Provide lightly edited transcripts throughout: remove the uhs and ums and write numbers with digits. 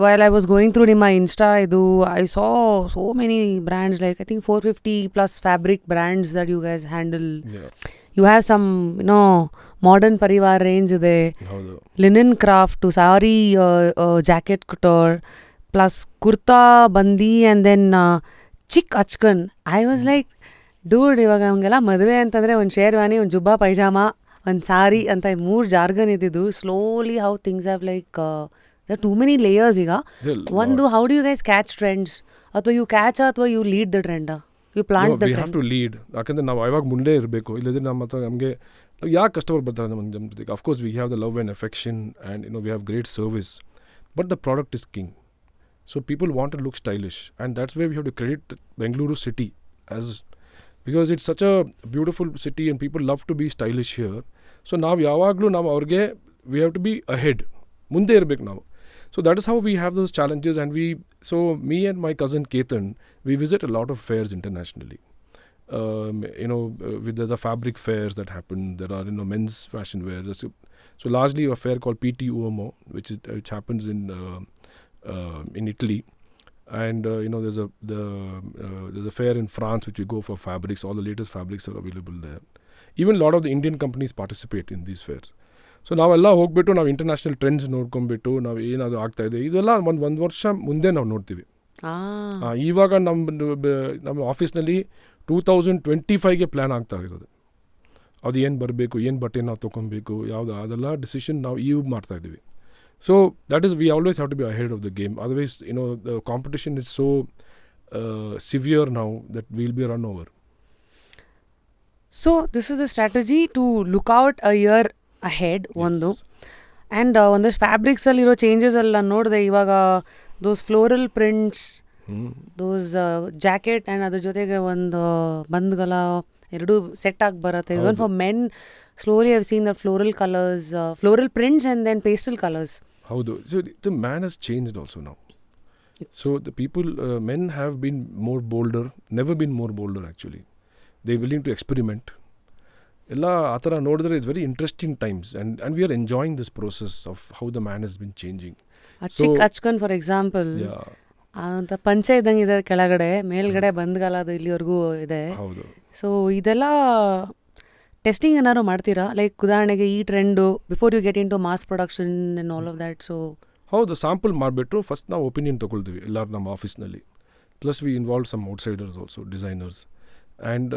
while I was going through my Insta, I saw so many brands, like I think 450 plus fabric brands that you guys handle. Yeah. You have some, modern Parivar range ಇದೆ, ಹೌದು. linen craft to sari jacket couture plus kurta bandi and then chick achkan. I was like, dude, ಇವಾಗ ನಮಗೆಲ್ಲ ಮದುವೆ ಅಂತಂದರೆ ಒಂದು ಶೇರ್ವಾನಿ, ಒಂದು ಜುಬ್ಬಾ ಪೈಜಾಮಾ, ಒಂದು ಸಾರಿ ಅಂತ 3 ಜಾರ್ಗನ್ ಇದ್ದಿದ್ದು. Slowly how things have like there are too many layers ಈಗ. ಒಂದು, how do you guys catch trends? ಅಥವಾ you catch ಅಥವಾ you lead the trend? You plant the we trend? have to lead. ಯಾಕಂದರೆ ನಾವು ಯಾವಾಗ ಮುಂದೆ ಇರಬೇಕು. ಇಲ್ಲದ್ರೆ ನಮ್ಮ ಹತ್ರ ನಮಗೆ ಯಾಕೆ ಕಸ್ಟಮರ್ ಬರ್ತಾರೆ ನಮ್ಮ ಜೊತೆಗೆ. Of course we have the love and affection and we have great service, but the product is king. So people want to look stylish and that's way we have to credit Bengaluru city as, because it's such a beautiful city and people love to be stylish here. So ನಾವು ಯಾವಾಗಲೂ ನಾವು ಅವ್ರಿಗೆ we have to be ahead, ಮುಂದೆ ಇರಬೇಕು ನಾವು. So that is how we have those challenges, and me and my cousin Ketan, we visit a lot of fairs internationally. With the fabric fairs that happen, there are men's fashion wear. So largely a fair called PT Uomo, which happens in Italy, and there's a fair in France which we go for fabrics. All the latest fabrics are available there. Even a lot of the Indian companies participate in these fairs. So ನಾವೆಲ್ಲ ಹೋಗ್ಬಿಟ್ಟು ನಾವು international trends ನೋಡ್ಕೊಂಡ್ಬಿಟ್ಟು ನಾವು ಏನಾದರೂ ಆಗ್ತಾಯಿದೆ ಇದೆಲ್ಲ ಒಂದು ವರ್ಷ ಮುಂದೆ ನಾವು ನೋಡ್ತೀವಿ. ಇವಾಗ ನಮ್ಮ ಆಫೀಸ್ನಲ್ಲಿ 2025ಗೆ ಪ್ಲ್ಯಾನ್ ಆಗ್ತಾ ಇರೋದು. ಅದು ಏನು ಬರಬೇಕು, ಏನು ಬಟ್ಟೆ ನಾವು ತೊಗೊಬೇಕು, ಯಾವುದು, ಅದೆಲ್ಲ ಡಿಸಿಷನ್ ನಾವು ಮಾಡ್ತಾಯಿದ್ದೀವಿ. So that is we always have to be ahead of the game. Otherwise the competition is so severe now that will be run over. So this is the strategy to look out a year ahead ಒಂದು. And ಒಂದಷ್ಟು ಫ್ಯಾಬ್ರಿಕ್ಸಲ್ಲಿರೋ changes ಎಲ್ಲ ನೋಡಿದೆ ಇವಾಗ. Those floral prints, those jacket and ಅದ್ರ ಜೊತೆಗೆ ಒಂದು ಬಂದ್ಗಲ ಎರಡೂ ಸೆಟ್ ಆಗಿ ಬರುತ್ತೆ. Even for men slowly I've seen the floral colours, floral prints and then pastel colours. ಹೌದು. So the man has changed also now. So the people, men have been more bolder, never been more bolder actually. They willing to experiment. ಎಲ್ಲ ಆ ಥರ ನೋಡಿದ್ರೆ it's very interesting times and we are enjoying this process of how the man has been changing. ಚಿಕ್ ಹಚ್ಕೊಂಡ್ for example ಅಂತ ಪಂಚೆ ಇದ್ದಂಗೆ ಇದೆ ಕೆಳಗಡೆ, ಮೇಲ್ಗಡೆ ಬಂದ್ಗಲ ಅದು ಇಲ್ಲಿವರೆಗೂ ಇದೆ. ಹೌದು. ಸೊ ಇದೆಲ್ಲ ಟೆಸ್ಟಿಂಗ್ ಏನಾದ್ರು ಮಾಡ್ತೀರಾ? ಲೈಕ್ ಉದಾಹರಣೆಗೆ ಈ trend before you get in to mass production and all of that. So ಹೌದು, ಸ್ಯಾಂಪಲ್ ಮಾಡಿಬಿಟ್ಟು ಫಸ್ಟ್ ನಾವು ಒಪಿನಿಯನ್ ತೊಗೊಳ್ತೀವಿ ಎಲ್ಲರೂ ನಮ್ಮ ಆಫೀಸ್ನಲ್ಲಿ. Plus we involve some outsiders also, designers. And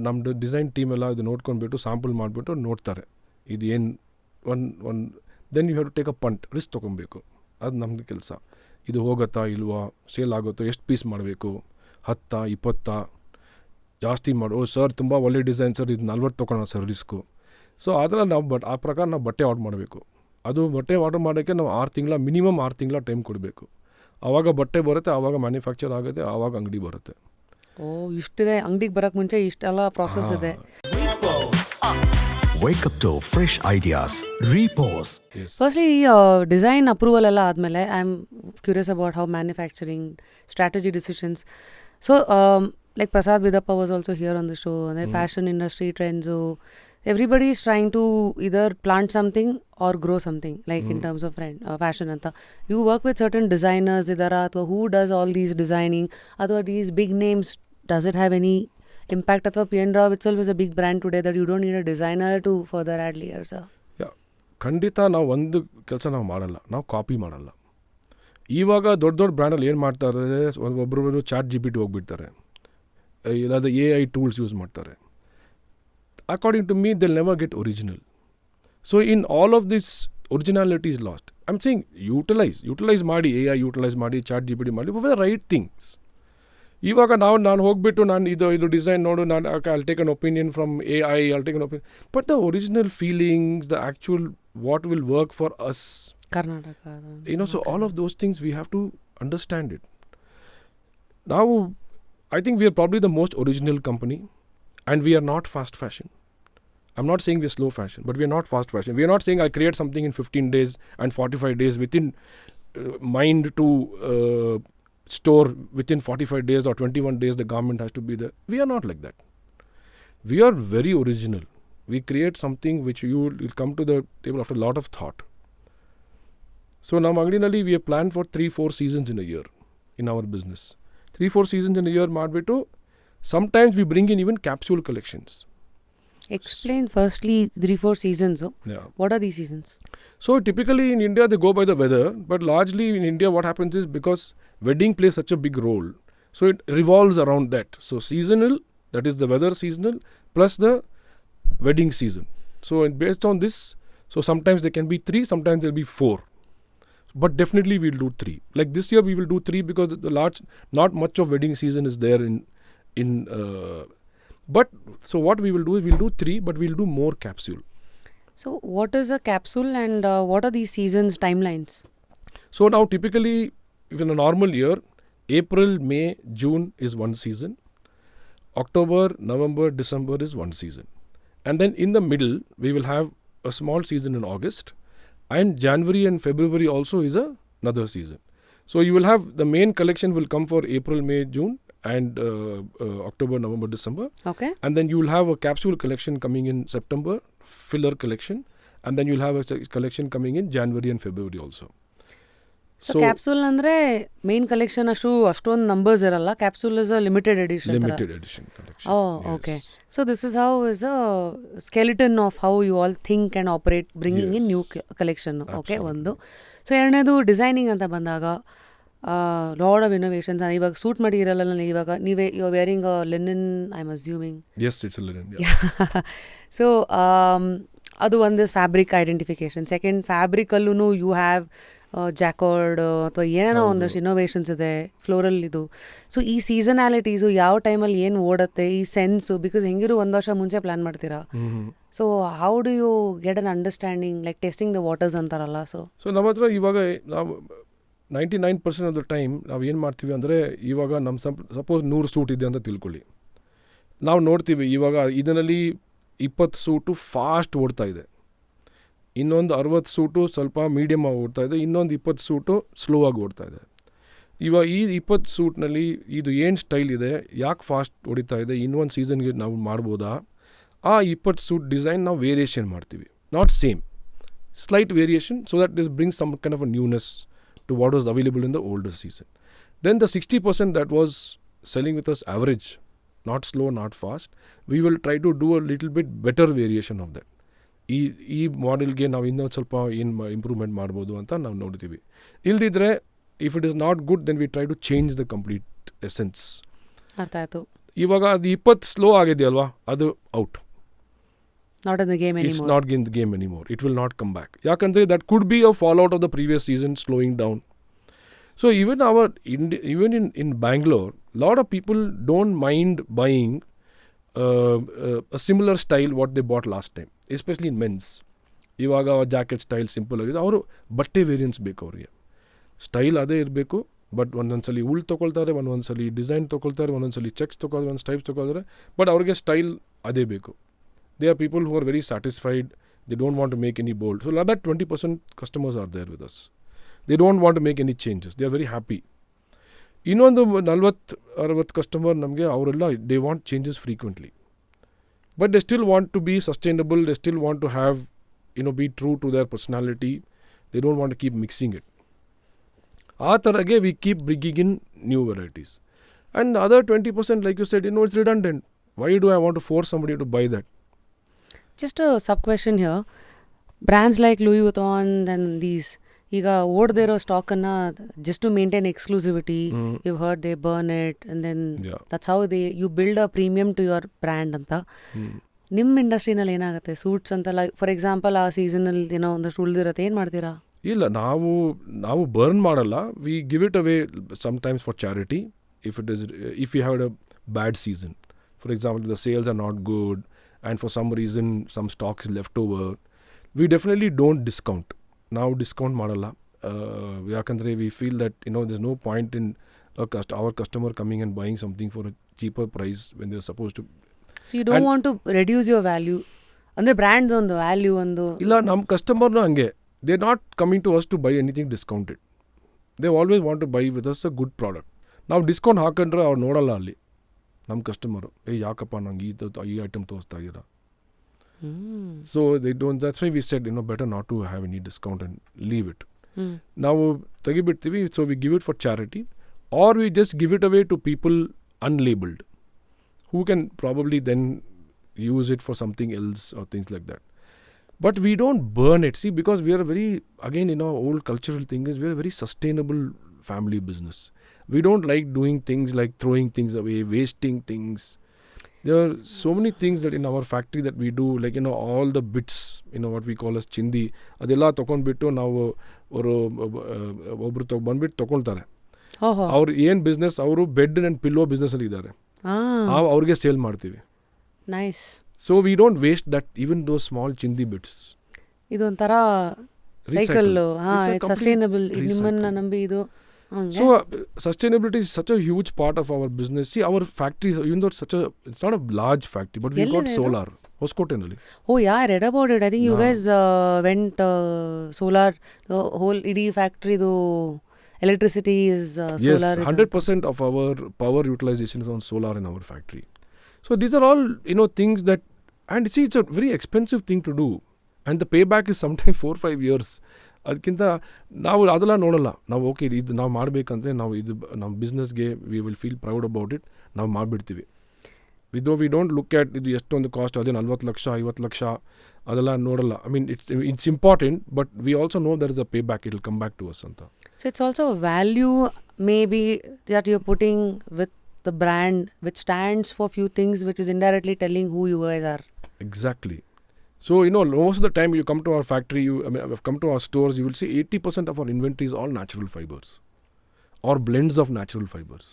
ನಮ್ಮದು ಡಿಸೈನ್ ಟೀಮ್ ಎಲ್ಲ ಇದು ನೋಡ್ಕೊಂಡ್ಬಿಟ್ಟು ಸ್ಯಾಂಪಲ್ ಮಾಡಿಬಿಟ್ಟು ನೋಡ್ತಾರೆ ಇದು ಏನು ಒಂದು then you have to take a punt, risk ತೊಗೊಬೇಕು. ಅದು ನಮ್ಮದು ಕೆಲಸ. ಇದು ಹೋಗುತ್ತಾ ಇಲ್ವಾ, ಸೇಲ್ ಆಗುತ್ತೋ, ಎಷ್ಟು ಪೀಸ್ ಮಾಡಬೇಕು, 10 20 ಜಾಸ್ತಿ ಮಾಡು. ಸರ್ ತುಂಬ ಒಳ್ಳೆ ಡಿಸೈನ್ ಸರ್, ಇದು 40 ತೊಗೊಳೋಣ ಸರ್ ರಿಸ್ಕು. ಸೊ ಅದರಲ್ಲಿ ನಾವು ಆ ಪ್ರಕಾರ ನಾವು ಬಟ್ಟೆ ಆರ್ಡ್ರ್ ಮಾಡಬೇಕು. ಅದು ಬಟ್ಟೆ ಆರ್ಡ್ರ್ ಮಾಡೋಕ್ಕೆ ನಾವು 6 ತಿಂಗಳ ಮಿನಿಮಮ್ 6 ತಿಂಗಳ ಟೈಮ್ ಕೊಡಬೇಕು. ಆವಾಗ ಬಟ್ಟೆ ಬರುತ್ತೆ, ಆವಾಗ ಮ್ಯಾನುಫ್ಯಾಕ್ಚರ್ ಆಗುತ್ತೆ, ಆವಾಗ ಅಂಗಡಿ ಬರುತ್ತೆ. ಇಷ್ಟಿದೆ, ಅಂಗಡಿಗೆ ಬರೋಕ್ಕೆ ಮುಂಚೆ ಇಷ್ಟೆಲ್ಲ ಪ್ರಾಸೆಸ್ ಇದೆ. Wake up to fresh ideas. Repose. Firstly, design approval ಎಲ್ಲ ಆದಮೇಲೆ I am curious about how manufacturing strategy decisions. So like Prasad Bidappa was also here on the show. ಅಂದರೆ fashion industry trends, everybody is trying to either plant something or grow something like in terms of fashion ಅಂತ. You work with certain designers ಇದಾರ, ಅಥವಾ who does all these designing, ಅಥವಾ these big names, does it have any impact? ಅಥವಾ P N Rao itself is a big brand today that you don't need a designer to further add layers. ಖಂಡಿತ ನಾವು ಒಂದು ಕೆಲಸ ನಾವು ಮಾಡಲ್ಲ, ನಾವು copy ಮಾಡಲ್ಲ. ಇವಾಗ ದೊಡ್ಡ ದೊಡ್ಡ ಬ್ರ್ಯಾಂಡಲ್ಲಿ ಏನು ಮಾಡ್ತಾರೆ, ಒಬ್ಬೊಬ್ಬರು ಚಾಟ್ GPT ಹೋಗ್ಬಿಡ್ತಾರೆ, ಇಲ್ಲಾಂದರೆ AI ಟೂಲ್ಸ್ ಯೂಸ್ ಮಾಡ್ತಾರೆ. According to me they'll never get original. So in all of this, originality is lost. I'm saying utilize ಮಾಡಿ, AI ಯೂಟಿಲೈಸ್ ಮಾಡಿ, ಚಾಟ್ GPT ಮಾಡಿ for the right things. ಇವಾಗ ನಾನು ಹೋಗ್ಬಿಟ್ಟು ನಾನು ಇದು ಡಿಸೈನ್ ನೋಡು, ನಾನು I'll take an opinion from AI, I'll take an opinion. But the original feelings, the actual what will work for us, Karnataka. So all of those things we have to understand it. Now, I think we are probably the most original company, and we are not fast fashion. I'm not saying we're slow fashion, but we are not fast fashion. We are not saying I'll create something in 15 days and 45 days within mind to store within 45 days or 21 days the garment has to be there. We are not like that. We are very original. We create something which you will come to the table after a lot of thought. So ನಮ್ಮ ಅಂಗಡಿನಲ್ಲಿ we have planned for 3-4 seasons in a year in our business. 3-4 seasons in a year ಮಾಡಿಬಿಟ್ಟು sometimes we bring in even capsule collections. Explain firstly 3-4 seasons. Yeah. What are these seasons? So typically in India they go by the weather, but largely in India what happens is because wedding plays such a big role, so it revolves around that. So seasonal, that is the weather seasonal, plus the wedding season. So based on this, so sometimes there can be 3, sometimes there will be 4. But definitely we'll do 3. Like this year we will do 3 because the large, not much of wedding season is there in but so what we will do is we'll do 3, but we'll do more capsule. So what is a capsule and what are these seasons timelines? So now typically if in a normal year, April, May, June is one season. October, November, December is one season. And then in the middle we will have a small season in August. And January and February also is another season. So you will have the main collection will come for April, May, June and October, November, December. Okay. And then you will have a capsule collection coming in September, filler collection. And then you will have a collection coming in January and February also. So capsule ಅಂದ್ರೆ main collection ಅಷ್ಟೊಂದು numbers ಇರಲ್ಲ. Capsule is a limited edition. Limited edition collection. Oh, yes. Okay. So this is how is a skeleton of how you all think and operate, bringing in new collection. Okay, ಒಂದು. So ಎರಡನೇದು designing ಅಂತ ಬಂದಾಗ lot of innovations. ಇವಾಗ suit material ಅಲ್ಲಿ ಇವಾಗ ನೀವೇ you are wearing linen, I am assuming. Yes, it's a linen. So ಅದು ಒಂದು ಫ್ಯಾಬ್ರಿಕ್ ಐಡೆಂಟಿಫಿಕೇಶನ್. ಸೆಕೆಂಡ್, ಫ್ಯಾಬ್ರಿಕಲ್ಲೂ ಯು ಹ್ಯಾವ್ ಜಾಕಾರ್ಡ್ ಅಥವಾ ಏನೇನೋ ಒಂದಷ್ಟು ಇನೋವೇಷನ್ಸ್ ಇದೆ ಫ್ಲೋರಲ್ ಇದು. ಸೊ ಈ ಸೀಸನಾಲಿಟೀಸು ಯಾವ ಟೈಮಲ್ಲಿ ಏನು ಓಡುತ್ತೆ, ಈ ಸೆನ್ಸು, ಬಿಕಾಸ್ ಹೆಂಗಿರು ಒಂದು ವರ್ಷ ಮುಂಚೆ ಪ್ಲ್ಯಾನ್ ಮಾಡ್ತೀರಾ. So how do you get an understanding, like testing the waters ಅಂತಾರಲ್ಲ. ಸೊ ನಮ್ಮ ಹತ್ರ ಇವಾಗ ನಾವು 99% ಆಫ್ ದ ಟೈಮ್ ನಾವು ಏನು ಮಾಡ್ತೀವಿ ಅಂದರೆ, ಇವಾಗ ನಮ್ಮ ಸಪೋಸ್ 100 ಸೂಟ್ ಇದೆ ಅಂತ ತಿಳ್ಕೊಳ್ಳಿ. ನಾವು ನೋಡ್ತೀವಿ ಇವಾಗ ಇದರಲ್ಲಿ 20 ಸೂಟು ಫಾಸ್ಟ್ ಓಡ್ತಾ ಇದೆ, ಇನ್ನೊಂದು 60 ಸೂಟು ಸ್ವಲ್ಪ ಮೀಡಿಯಮ್ ಆಗಿ ಓಡ್ತಾ ಇದೆ, ಇನ್ನೊಂದು 20 ಸೂಟು ಸ್ಲೋ ಆಗಿ ಓಡ್ತಾ ಇದೆ. ಇವಾಗ ಈ 20 ಸೂಟ್ನಲ್ಲಿ ಇದು ಏನು ಸ್ಟೈಲ್ ಇದೆ, ಯಾಕೆ ಫಾಸ್ಟ್ ಹೊಡಿತಾ ಇದೆ, ಇನ್ನೊಂದು ಸೀಸನ್ಗೆ ನಾವು ಮಾಡ್ಬೋದಾ, ಆ 20 ಸೂಟ್ ಡಿಸೈನ್ ನಾವು ವೇರಿಯೇಷನ್ ಮಾಡ್ತೀವಿ. Not same, slight variation, so that this brings some kind of a newness to what was available in the older season. Then the 60% that was selling with us average, not slow, not fast, we will try to do a little bit better variation of that. ಈ ಮಾಡೆಲ್ಗೆ ನಾವು ಇನ್ನೊಂದು ಸ್ವಲ್ಪ ಏನು improvement ಮಾಡ್ಬೋದು ಅಂತ ನಾವು ನೋಡ್ತೀವಿ. ಇಲ್ದಿದ್ರೆ if it is not good, then we try to change the complete essence. ಅರ್ಥ ಆಯಿತು. ಇವಾಗ ಅದು 20 ಸ್ಲೋ ಆಗಿದೆಯಲ್ವಾ, ಅದು out. Not in the game anymore. It's not in the game anymore. It will not come back. Yakandre, that could be a fallout of the previous season slowing down. So even in Bangalore, a lot of people don't mind buying a similar style what they bought last time, especially in men's. ಇವಾಗ jacket style simple ಆಗಿದೆ, ಅವರು ಬಟ್ಟೆ variance ಬೇಕು ಅವರಿಗೆ. Style ಅದೇ ಇರಬೇಕು, but ಒಂದೊಂದ್ಸಲಿ ಉಳ್ ತೊಗೊಳ್ತಾರೆ, ಒಂದೊಂದ್ಸಲಿ design ತೊಗೊಳ್ತಾರೆ, ಒಂದೊಂದ್ಸಲಿ ಚೆಕ್ಸ್ ತೊಗೊಳ್ತಾರೆ, ಒಂದು ಸ್ಟೈಪ್ಸ್ ತೊಗೊಳ್ತಾರೆ, ಬಟ್ ಅವ್ರಿಗೆ ಸ್ಟೈಲ್ ಅದೇ ಬೇಕು. They are people who are very satisfied. They don't want to make any bold. So that 20% customers are there with us. They don't want to make any changes. They are very happy. ಇನ್ನೊಂದು 40-60 customer ನಮಗೆ ಅವರೆಲ್ಲ they want changes frequently. But they still want to be sustainable. They still want to have, be true to their personality. They don't want to keep mixing it. ಆ ಥರಗೆ we keep bringing in new varieties. And the other 20%, like you said, it's redundant. Why do I want to force somebody to buy that? Just a sub-question here. Brands like Louis Vuitton and these, ಈಗ ಓಡದೇ ಇರೋ ಸ್ಟಾಕನ್ನು just to maintain exclusivity, you heard they burn it and then that's how they you build a premium to your brand ಅಂತ. ನಿಮ್ಮ ಇಂಡಸ್ಟ್ರಿನಲ್ಲಿ ಏನಾಗುತ್ತೆ, suits ಅಂತೆಲ್ಲ for example ಆ ಸೀಸನಲ್ಲಿ ಏನೋ ಒಂದಷ್ಟು ಉಳಿದಿರುತ್ತೆ, ಏನು ಮಾಡ್ತೀರಾ? ಇಲ್ಲ, ನಾವು ಬರ್ನ್ ಮಾಡಲ್ಲ. V give it away sometimes for charity if we have a bad season. For example, the sales are not good and for some reason some stock is left over, we definitely don't discount. Now discount ಮಾಡಲ್ಲ. ಯಾಕಂದರೆ we feel that there's no point in our customer coming and buying something for a cheaper price when they're supposed to. So you don't want to reduce your value. ಅಂದರೆ brand ಒಂದು value ಒಂದು ಇಲ್ಲ. ನಮ್ಮ ಕಸ್ಟಮರ್ನು ಹಂಗೆ, they not coming to us to buy anything discounted. They always want to buy with us a good product. ನಾವು discount ಹಾಕೊಂಡ್ರೆ ಅವ್ರು ನೋಡಲ್ಲ ಅಲ್ಲಿ ನಮ್ಮ ಕಸ್ಟಮರು, ಯಾಕಪ್ಪ ನಂಗೆ ಈ ಐಟಮ್ ತೋರಿಸ್ತಾ ಇದ್ದೀರಾ. So they don't. That's why we said better not to have any discount and leave it. ನಾವು ತೆಗಿಬಿಡ್ತೀವಿ, so we give it for charity or we just give it away to people unlabelled who can probably then use it for something else or things like that. But we don't burn it. See, because we are a very, again, our old cultural thing is we are a very sustainable family business. We don't like doing things like throwing things away, wasting things. There are so many things that in our factory that we do, like, all the bits, what we call as chindi, ಅದೆಲ್ಲ ತೊಗೊಂಡ್ಬಿಟ್ಟು ನಾವು ಒಬ್ರು ಬಂದ್ಬಿಟ್ಟು ತೊಗೊಳ್ತಾರೆ. ಅವ್ರು ಏನು business, ಅವರು bed and pillow ಬಿಸ್ನೆಸ್ಸಲ್ಲಿ ಇದ್ದಾರೆ, ಅವ್ರಿಗೆ ಸೇಲ್ ಮಾಡ್ತೀವಿ. Nice. So we don't waste that even though small ಚಿಂದಿ ಬಿಟ್ಸ್. ಇದೊಂಥರ ಸೈಕಲ್, ಸಸ್ಟೈನಬಲ್, ನಿಮ್ಮನ್ನ ನಂಬಿ ಇದು. So sustainability is such a huge part of our business. See, our factory, even though it's not a large factory, but we've got solar. Hoskotenalli. Oh yeah, I read about it. I think you guys went solar, the whole ED factory, though. Electricity is solar. Yes, 100% of our power utilization is on solar in our factory. So these are all, things that, and see, it's a very expensive thing to do. And the payback is sometimes 4-5 years. ಅದಕ್ಕಿಂತ ನಾವು ಅದೆಲ್ಲ ನೋಡಲ್ಲ. ನಾವು okay, ಇದು ನಾವು ಮಾಡಬೇಕಂದ್ರೆ ನಾವು ಇದು ನಮ್ಮ ಬಿಸ್ನೆಸ್ಗೆ we will feel proud about it, ನಾವು ಮಾಡಿಬಿಡ್ತೀವಿ. ವಿ ಡೋಂಟ್ ಲುಕ್ ಆಟ್ ಇದು ಎಷ್ಟೊಂದು ಕಾಸ್ಟ್, ಅದೇ 40 ಲಕ್ಷ 50 ಲಕ್ಷ ಅದೆಲ್ಲ ನೋಡಲ್ಲ. I mean it's important, but we also know there is a pay back, it will come back to us ಅಂತ. So it's also a value maybe that you're putting with the brand, which stands for few things, which is indirectly telling who you guys are. Exactly. So, most of the time you come to our factory, come to our stores, you will see 80% of our inventory is all natural fibers or blends of natural fibers.